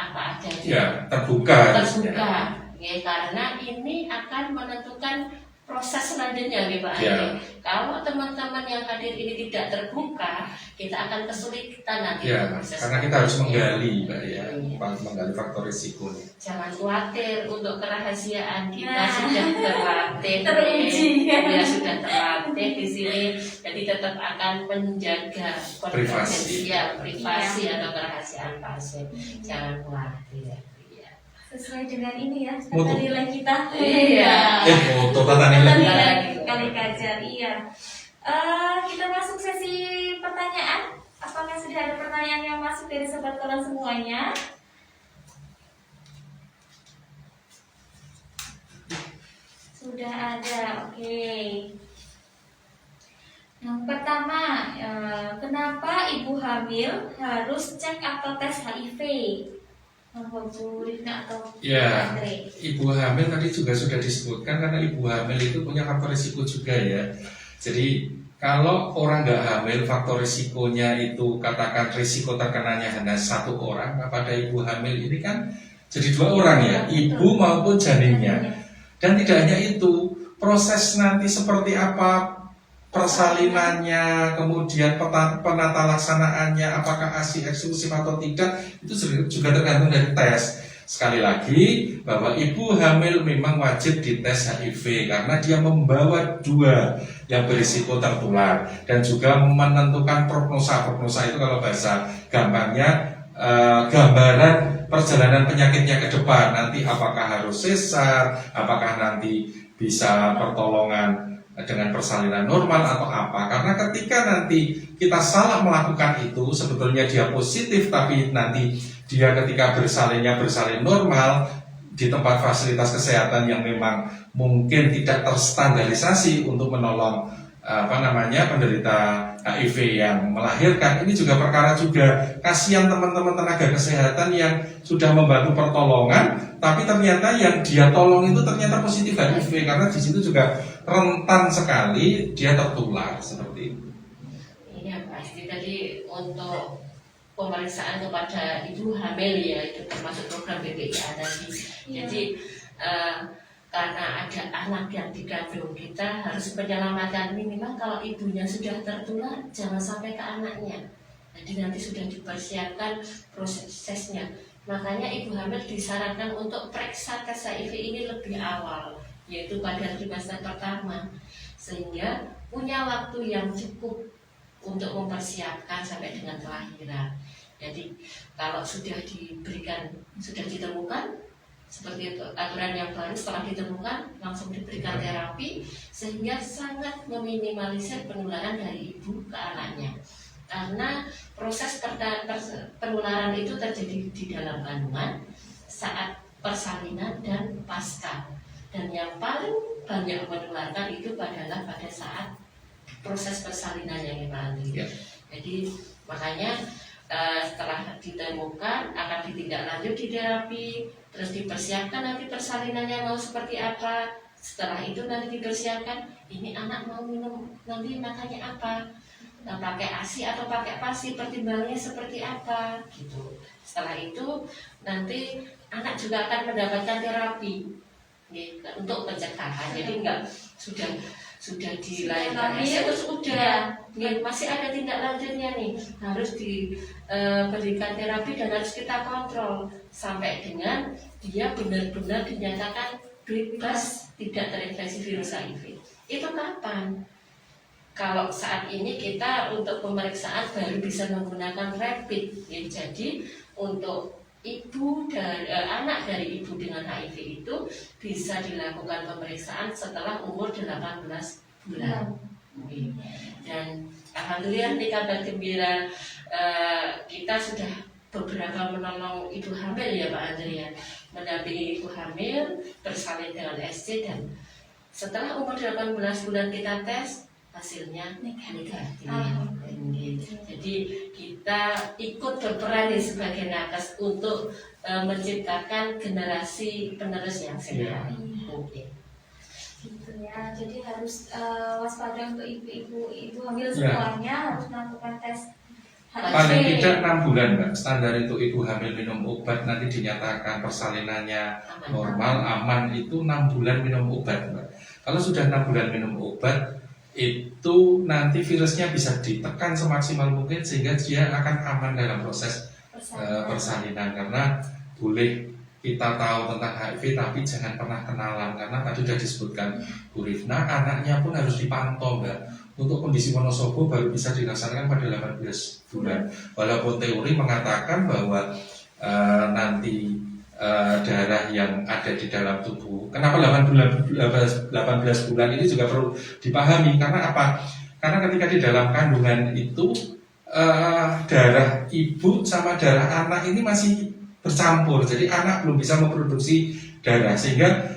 apa adanya. Ya, terbuka. Terbuka, ya, karena ini akan menentukan proses selanjutnya, ya Pak Ya. Andi. Kalau teman-teman yang hadir ini tidak terbuka, kita akan kesulitan nanti Ya, proses karena kita harus selanjutnya. menggali, Mbak ya, Iya. menggali faktor risikonya. Jangan khawatir, untuk kerahasiaan kita Nah. sudah terlatih, Teruji. ya sudah terlatih di sini. Jadi tetap akan menjaga Privasi. privasi atau kerahasiaan pasien. Jangan khawatir. Iya. Sesuai dengan ini ya, Mutu. tata nilai kita. Iya. Foto tata Tata nilai. nilai kali kajar, iya. Kita masuk sesi pertanyaan. Apakah sudah ada pertanyaan yang masuk dari sobat kolon semuanya? Sudah ada, oke. Yang pertama, kenapa ibu hamil harus cek atau tes HIV? Bu Rifna atau Ya, Andre? ibu hamil tadi juga sudah disebutkan karena ibu hamil itu punya faktor risiko juga ya. Jadi kalau orang nggak hamil, faktor risikonya itu katakan risiko terkenanya hanya satu orang. Nah, pada ibu hamil ini kan jadi dua orang ya, ibu maupun janinnya. Dan tidak hanya itu, proses nanti seperti apa persalinannya, kemudian penata laksanaannya, apakah ASI eksklusif atau tidak, itu juga tergantung dari tes. Sekali lagi, bahwa ibu hamil memang wajib dites HIV karena dia membawa dua yang berisiko tertular dan juga menentukan prognosa itu kalau bahasa gampangnya gambaran perjalanan penyakitnya ke depan, nanti apakah harus sesar, apakah nanti bisa pertolongan dengan persalinan normal atau apa. Karena ketika nanti kita salah melakukan itu, sebetulnya dia positif tapi nanti dia ketika bersalin normal di tempat fasilitas kesehatan yang memang mungkin tidak terstandarisasi untuk menolong penderita HIV yang melahirkan. Ini juga perkara juga kasihan teman-teman tenaga kesehatan yang sudah membantu pertolongan, tapi ternyata yang dia tolong itu ternyata positif HIV, karena di situ juga rentan sekali dia tertular seperti itu. Iya pasti tadi untuk pemeriksaan kepada ibu hamil ya, itu termasuk program BPIA tadi. Iya. Jadi karena ada anak yang dikandung, kita harus menyelamatkan minimal kalau ibunya sudah tertular jangan sampai ke anaknya. Jadi nanti sudah dipersiapkan prosesnya. Makanya ibu hamil disarankan untuk periksa tes HIV ini lebih awal, yaitu pada trimester pertama, sehingga punya waktu yang cukup untuk mempersiapkan sampai dengan kelahiran. Jadi kalau sudah ditemukan seperti itu aturan yang baru, setelah ditemukan langsung diberikan terapi sehingga sangat meminimalisir penularan dari ibu ke anaknya. Karena proses penularan itu terjadi di dalam kandungan, saat persalinan dan pasca. Dan yang paling banyak menularkan itu adalah pada saat proses persalinan yang Pak Andi. Ya. Jadi makanya setelah ditemukan akan ditindaklanjut di terapi, terus dipersiapkan nanti persalinannya mau seperti apa. Setelah itu nanti dipersiapkan ini anak mau minum nanti makannya apa, pakai ASI atau pakai PASI, pertimbangannya seperti apa gitu. Setelah itu nanti anak juga akan mendapatkan terapi untuk pencegahan. Jadi enggak sudah dilahirkan sudah masih ada tindak lanjutnya nih, harus diberikan terapi dan harus kita kontrol sampai dengan dia benar-benar dinyatakan bebas tidak terinfeksi virus HIV. Itu kapan? Kalau saat ini kita untuk pemeriksaan baru bisa menggunakan rapid ya. Jadi untuk anak dari ibu dengan HIV itu bisa dilakukan pemeriksaan setelah umur 18 bulan. Dan alhamdulillah di kabar gembira kita sudah beberapa menolong ibu hamil ya Pak Andrian, mendampingi ibu hamil bersalin dengan SC, dan setelah umur 18 bulan kita tes hasilnya negatif. Jadi kita ikut berperan sebagai nakes untuk menciptakan generasi penerus yang sehat. Gitu ya. Jadi harus waspada untuk ibu hamil semuanya harus melakukan tes HIV paling tidak 6 bulan Mbak. Standar itu ibu hamil minum obat nanti dinyatakan persalinannya normal, aman, itu 6 bulan minum obat Mbak. Kalau sudah 6 bulan minum obat, itu nanti virusnya bisa ditekan semaksimal mungkin sehingga dia akan aman dalam proses persalinan. Karena boleh kita tahu tentang HIV tapi jangan pernah kenalan, karena tadi sudah disebutkan Bu Rifna, anaknya pun harus dipantau Mbak. Untuk kondisi Wonosobo baru bisa dilaksanakan pada 18 bulan. Walaupun teori mengatakan bahwa nanti darah yang ada di dalam tubuh, kenapa 18 bulan ini juga perlu dipahami. Karena apa? Karena ketika di dalam kandungan itu darah ibu sama darah anak ini masih bercampur, jadi anak belum bisa memproduksi darah, sehingga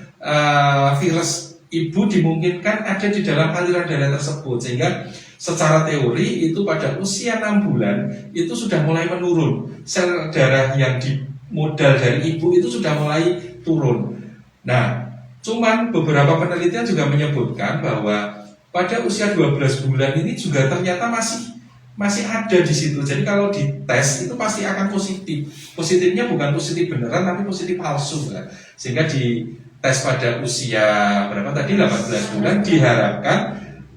virus ibu dimungkinkan ada di dalam aliran darah tersebut, sehingga secara teori itu pada usia 6 bulan itu sudah mulai menurun, sel darah yang dimodal dari ibu itu sudah mulai turun. Nah, cuman beberapa penelitian juga menyebutkan bahwa pada usia 12 bulan ini juga ternyata masih ada di situ. Jadi kalau dites itu pasti akan positif. Positifnya bukan positif beneran tapi positif palsu kan. Sehingga di tes pada usia berapa tadi 18 bulan diharapkan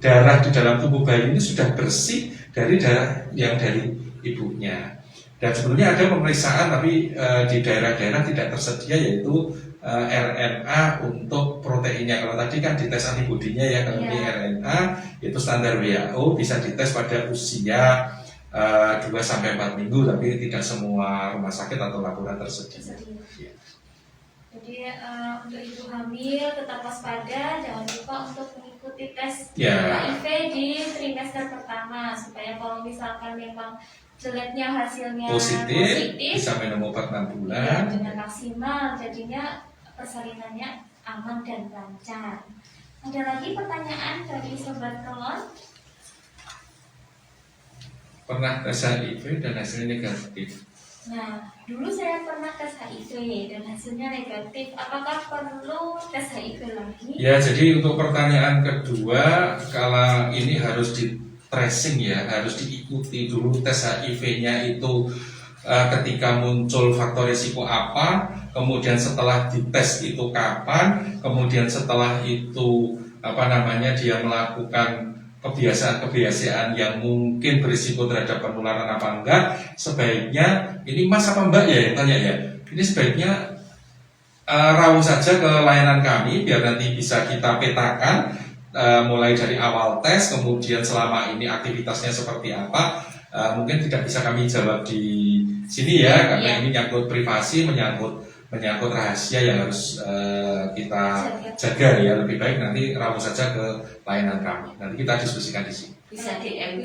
darah di dalam tubuh bayi ini sudah bersih dari darah yang dari ibunya. Dan sebelumnya ada pemeriksaan tapi di daerah-daerah tidak tersedia, yaitu RNA untuk proteinnya. Kalau tadi kan dites antibodinya ya, kalau ini RNA itu standar WHO bisa dites pada usia 2-4 minggu, tapi tidak semua rumah sakit atau laboratorium tersedia. Ya. Jadi untuk ibu hamil tetap waspada, jangan lupa untuk mengikuti tes HIV di trimester pertama, supaya kalau misalkan memang jeleknya hasilnya positif bisa minum obat 6 bulan dengan maksimal, jadinya persalinannya aman dan lancar. Ada lagi pertanyaan dari Sobat Kelon? Pernah tes HIV dan hasilnya negatif. Nah, dulu saya pernah tes HIV dan hasilnya negatif. Apakah perlu tes HIV lagi? Ya, jadi untuk pertanyaan kedua, kalau ini harus di tracing ya, harus diikuti dulu tes HIV-nya itu ketika muncul faktor risiko apa, kemudian setelah dites itu kapan, kemudian setelah itu dia melakukan kebiasaan-kebiasaan yang mungkin berisiko terhadap penularan apa enggak. Sebaiknya ini Mas apa Mbak ya yang tanya ya, ini sebaiknya rawuh saja ke layanan kami biar nanti bisa kita petakan mulai dari awal tes, kemudian selama ini aktivitasnya seperti apa. Mungkin tidak bisa kami jawab di sini ya, karena ini menyangkut privasi, menyangkut rahasia yang harus kita jaga ya. Lebih baik nanti rawuh saja ke layanan kami. Nanti kita diskusikan di sini. Bisa DM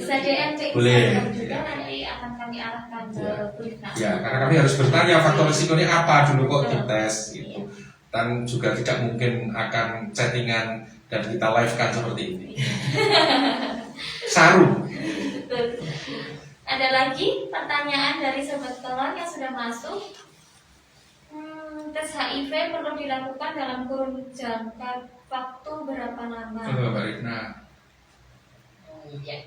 ke boleh juga, nanti akan kami arahkan ke Bu Rifna. Ya, karena kami harus bertanya faktor risikonya apa dulu kok dites gitu. Dan juga tidak mungkin akan chattingan dan kita live kan seperti ini. Saru. Ada lagi pertanyaan dari Sobat Kelon yang sudah masuk? Tes HIV perlu dilakukan dalam kurun jangka waktu berapa lama? Coba Mbak Rifna. Ya.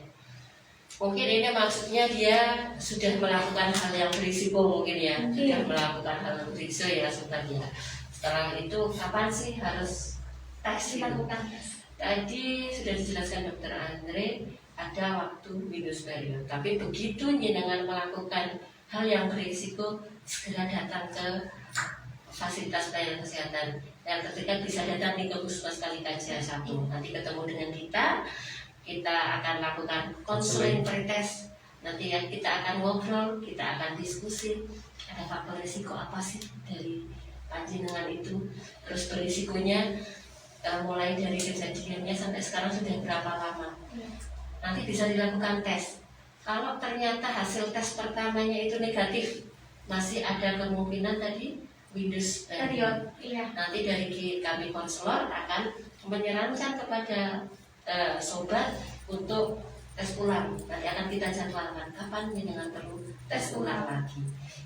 Mungkin ini maksudnya dia sudah melakukan hal yang berisiko mungkin ya, sudah melakukan hal yang berisiko ya sebenarnya. Setelah itu kapan sih harus tes dilakukan tes? Tadi sudah dijelaskan Dokter Andre, ada waktu minus period. Tapi begitu jenengan melakukan hal yang berisiko, segera datang ke fasilitas pelayanan kesehatan yang terdekat. Bisa datang di Puskesmas Kalikaja 1. Nanti ketemu dengan kita akan lakukan konseling pretest. Nanti yang kita akan ngobrol, kita akan diskusi ada faktor risiko apa sih dari panjenengan itu, terus berisikonya mulai dari kejadiannya sampai sekarang sudah berapa lama. Nanti bisa dilakukan tes. Kalau ternyata hasil tes pertamanya itu negatif, masih ada kemungkinan tadi minus period. Nanti dari kami konselor akan menyarankan kepada sobat untuk tes ulang. Nanti akan kita jadwalkan kapan jenengan perlu tes ulang lagi.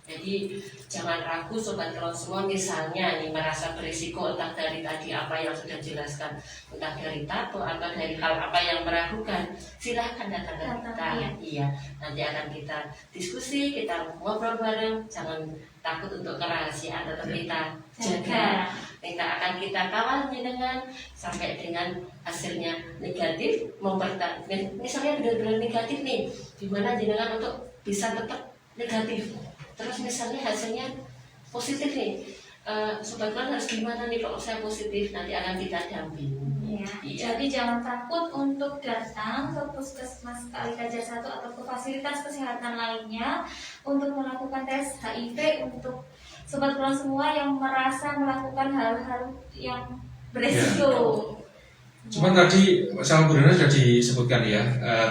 Jadi jangan ragu sobat kelon semua, misalnya nih merasa berisiko entah dari tadi apa yang sudah jelaskan, entah dari tato atau dari hal apa yang meragukan, silahkan datang ke kita. Iya, nanti akan kita diskusi, kita ngobrol bareng, jangan takut untuk kerahasiaan, tetap kita jaga. Kita akan kita kawal dengan sampai dengan hasilnya negatif, misalnya benar-benar negatif nih, gimana jenengan untuk bisa tetap negatif. Terus misalnya hasilnya positif nih, sobat kelon harus gimana nih kalau saya positif, nanti akan kita dampingi. Ya. Jadi jangan takut untuk datang ke Puskesmas Kalikajar 1 atau ke fasilitas kesehatan lainnya untuk melakukan tes HIV untuk sobat kelon semua yang merasa melakukan hal-hal yang beresiko. Cuma tadi sama Bu Rina sudah disebutkan ya,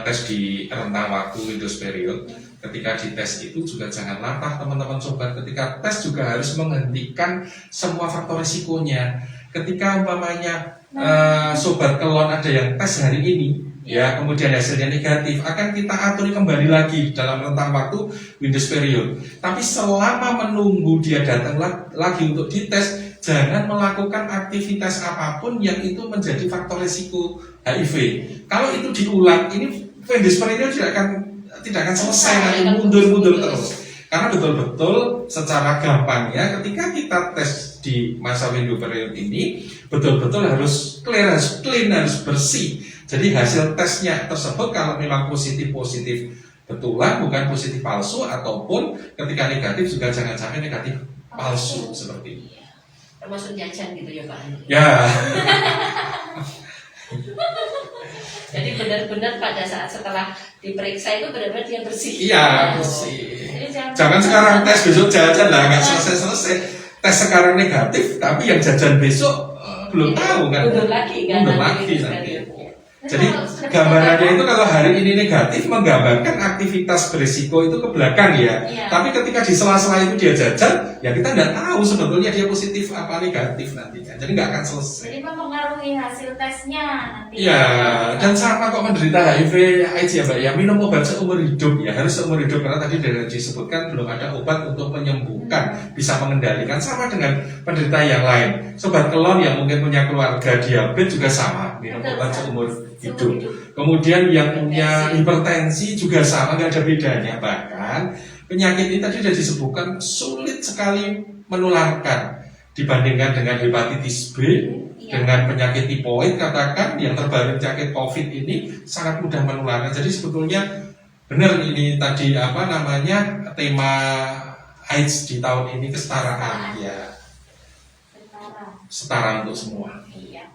tes di rentang waktu Windows period. Ketika dites itu juga jangan latah teman-teman sobat. Ketika tes juga harus menghentikan semua faktor risikonya. Ketika umpamanya sobat kelon ada yang tes hari ini, ya kemudian hasilnya negatif, akan kita atur kembali lagi dalam rentang waktu Windows period. Tapi selama menunggu dia datang lagi untuk dites, jangan melakukan aktivitas apapun yang itu menjadi faktor risiko HIV. Kalau itu diulang, ini Windows period tidak akan selesai, nanti mundur terus. Karena betul-betul secara gampangnya ketika kita tes di masa window period ini betul-betul harus clear, harus clean, harus bersih. Jadi hasil tesnya tersebut kalau memang positif betulan, bukan positif palsu, ataupun ketika negatif juga jangan sampai negatif palsu seperti ini. Termasuk jajan gitu ya Pak Andri. Ya. Jadi benar-benar pada saat setelah diperiksa itu benar-benar dia bersih. Iya, bersih. Jangan sekarang tes besok jajan lah, nggak selesai. Tes sekarang negatif, tapi yang jajan besok belum tahu kan. Mundur lagi kan. Mundur lagi nanti. Jadi gambarannya itu kalau hari ini negatif menggambarkan aktivitas berisiko itu ke belakang ya. Tapi ketika di sela-sela itu dia jajan, ya kita nggak tahu sebetulnya dia positif apa negatif nantinya. Jadi nggak akan selesai. Jadi mempengaruhi hasil tesnya nanti. Iya, dan sama kok menderita HIV AIDS ya Mbak ya, minum obat seumur hidup ya, harus seumur hidup karena tadi sudah disebutkan belum ada obat untuk menyembuhkan, bisa mengendalikan, sama dengan penderita yang lain. Sobat kelon yang mungkin punya keluarga diabetes juga sama, minum obat seumur hidup. Kemudian yang punya hipertensi juga sama, nggak ada bedanya. Bahkan penyakit ini tadi sudah disebutkan sulit sekali menularkan dibandingkan dengan hepatitis B, dengan penyakit tipoid katakan yang terbaru penyakit COVID ini sangat mudah menularkan. Jadi sebetulnya benar ini tadi apa namanya tema AIDS di tahun ini kesetaraan ya, setara untuk semua. Iya.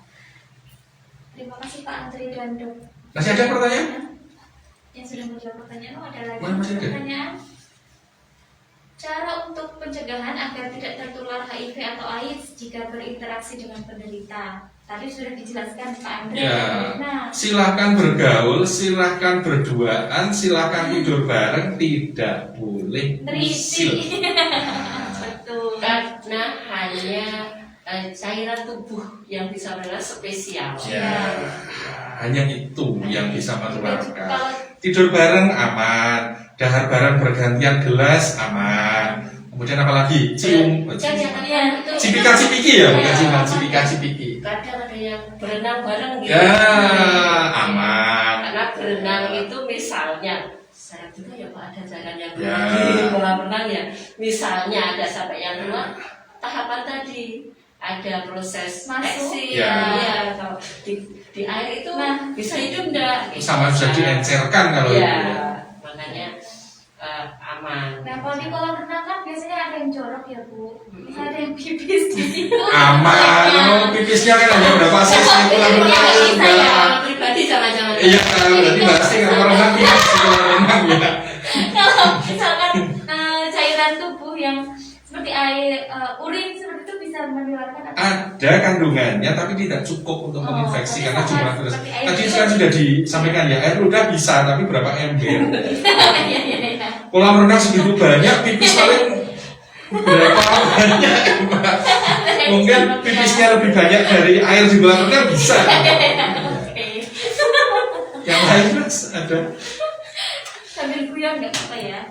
Terima kasih Pak Andri dan Dok. Masih ada pertanyaan? Yang sudah menjawab pertanyaan, ada lagi Masih ada? pertanyaan? Cara untuk pencegahan agar tidak tertular HIV atau AIDS jika berinteraksi dengan penderita. Tadi sudah dijelaskan Pak Andre. Ya, Nah, silahkan bergaul, silahkan berduaan, silahkan tidur bareng, tidak boleh terisi. usil. Betul. Karena hanya cairan tubuh yang bisa menular spesial. Ya, hanya itu yang bisa menularkan. Kalau Tidur bareng aman, dahar bareng bergantian gelas aman. Kemudian apa lagi? Cium, jangan itu cipika-cipiki ya, bukan ciuman, cipika-cipiki. Kadang ada yang berenang bareng gitu. Ya, aman. Karena berenang itu misalnya, saya juga ya Pak ada jalan yang Ya. di kolam renang ya. Misalnya ada sampai yang dua tahapan tadi. Ada proses Masuk. exit, Ya. kalau di air itu Nah. bisa hidup enggak? Sama bisa diencerkan kalau ya, itu. makanya aman. Nah, kalau di kolam renang kan biasanya ada yang jorok ya Bu. Ada yang pipis di situ. Aman, oh, pipisnya kan hanya berapa cc kolam renang. Kalau pribadi jangan-jangan. Iya, berarti pasti kalau renang pipis di kolam renang ya. Kalau misalkan cairan tubuh yang seperti air, urin seperti itu bisa menularkan atau Ada kandungannya tapi tidak cukup untuk menginfeksi karena tapi jumlah sama virus. seperti air Tadi itu. kan sudah disampaikan ya, air udah bisa tapi berapa ember. Iya, iya, iya. Kolam renang segitu banyak, pipis paling berapa banyak. Mungkin pipisnya lebih banyak dari air di kolam renang bisa. Oke. Yang lain Mas ada? Sambil guyon nggak apa ya.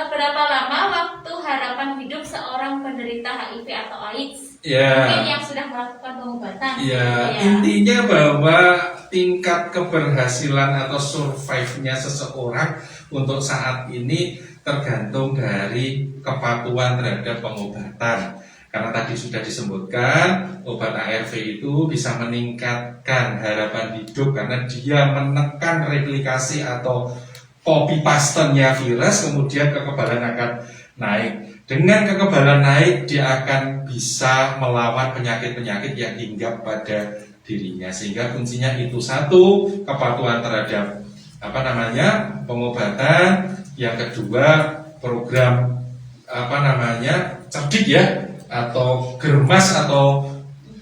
Berapa lama waktu harapan hidup seorang penderita HIV atau AIDS? Ya. Mungkin yang sudah melakukan pengobatan. Ya, intinya bahwa tingkat keberhasilan atau survive-nya seseorang untuk saat ini tergantung dari kepatuhan terhadap pengobatan. Karena tadi sudah disebutkan, obat ARV itu bisa meningkatkan harapan hidup karena dia menekan replikasi atau copy paste-nya virus, kemudian kekebalan akan naik. Dengan kekebalan naik, dia akan bisa melawan penyakit-penyakit yang hinggap pada dirinya. Sehingga kuncinya itu satu, kepatuhan terhadap pengobatan. Yang kedua, program cerdik ya, atau germas atau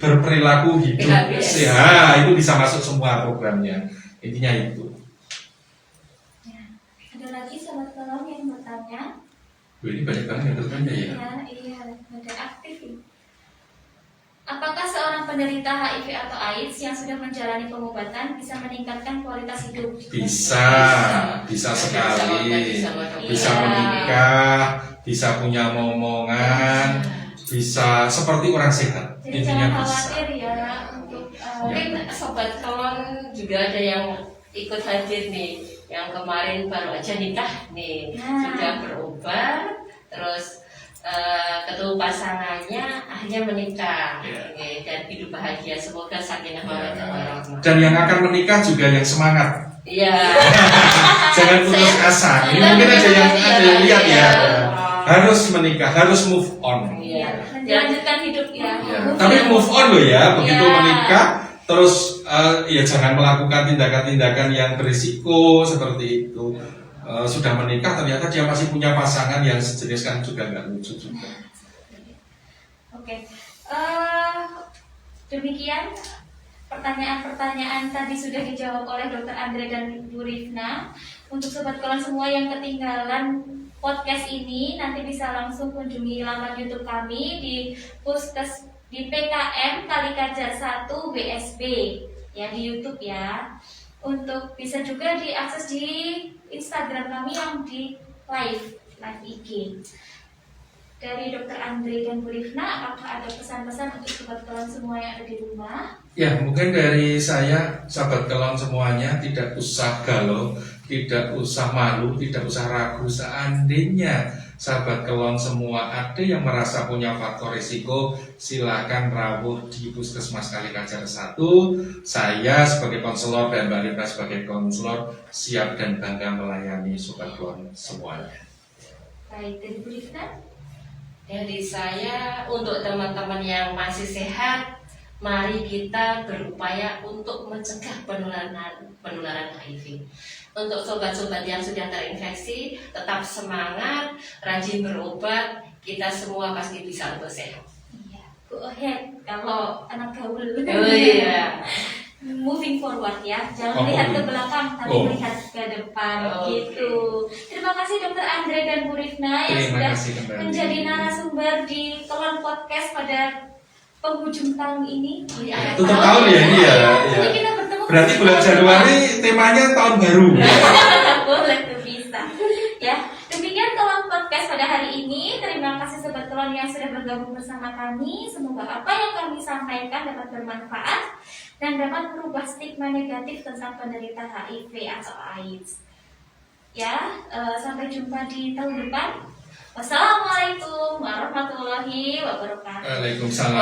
berperilaku hidup sehat, itu bisa masuk semua programnya. Intinya itu. Ada lagi sahabat kolom yang bertanya? Ini banyak banget yang bertanya ya. Iya, ada aktif ya. Apakah seorang penderita HIV atau AIDS yang sudah menjalani pengobatan bisa meningkatkan kualitas hidup? Bisa sekali. Bisa menikah, bisa punya momongan, bisa seperti orang sehat. Jadi jangan khawatir ya untuk mungkin sobat kolon juga ada yang ikut hadir nih, yang kemarin baru aja nikah nih, sudah berobat, terus ketemu pasangannya akhirnya menikah, dan hidup bahagia. Semoga sakinah mawaddah warahmah. Dan yang akan menikah juga yang semangat. Iya. Jangan putus asa. Ini mungkin ada yang lihat ya. Harus menikah, harus move on. Iya. Melanjutkan hidup ya. Tapi move on loh ya, begitu menikah. Terus ya jangan melakukan tindakan-tindakan yang berisiko seperti itu. Sudah menikah ternyata dia masih punya pasangan yang sejenis, kan juga nggak lucu juga. Oke. Demikian pertanyaan-pertanyaan tadi sudah dijawab oleh Dr. Andre dan Bu Rifna. Untuk sobat kolon semua yang ketinggalan podcast ini, nanti bisa langsung kunjungi laman YouTube kami di PKM Kalikajar 1 WSB ya, di YouTube ya. Untuk bisa juga diakses di Instagram kami yang di live IG. Dari Dr. Andre dan Bu Rifna, apakah ada pesan-pesan untuk sobat kelon semua yang ada di rumah? Ya, mungkin dari saya, sahabat kelon semuanya, tidak usah galau, tidak usah malu, tidak usah ragu. Seandainya sahabat kelon semua ada yang merasa punya faktor risiko, silakan rawuh di Puskesmas Kalikajar 1. Saya sebagai konselor dan Mbak Rifna sebagai konselor siap dan bangga melayani sobat kelon semuanya. Baik, dari Bu Rifna? Dari saya, untuk teman-teman yang masih sehat, mari kita berupaya untuk mencegah penularan HIV. Untuk sobat-sobat yang sudah terinfeksi, tetap semangat, rajin berobat, kita semua pasti bisa untuk sehat. Iya, go ahead kalau anak gaul. Oh iya. Moving forward ya, jangan melihat ke belakang tapi melihat ke depan gitu. Terima kasih Dr. Andre dan Bu Rifna yang sudah menjadi narasumber di Kelon Podcast pada penghujung tahun ini. Tutup tahun ya ini ya. Jadi kita bertemu. Berarti bulan Januari temanya tahun baru. Boleh tuh, bisa. Ya, demikian Kelon Podcast pada hari ini. Terima kasih sobat Kelon yang sudah bergabung bersama kami. Semoga apa yang kami sampaikan dapat bermanfaat dan dapat merubah stigma negatif tentang penderita HIV atau AIDS. Ya, sampai jumpa di tahun depan. Wassalamualaikum warahmatullahi wabarakatuh. Waalaikumsalam.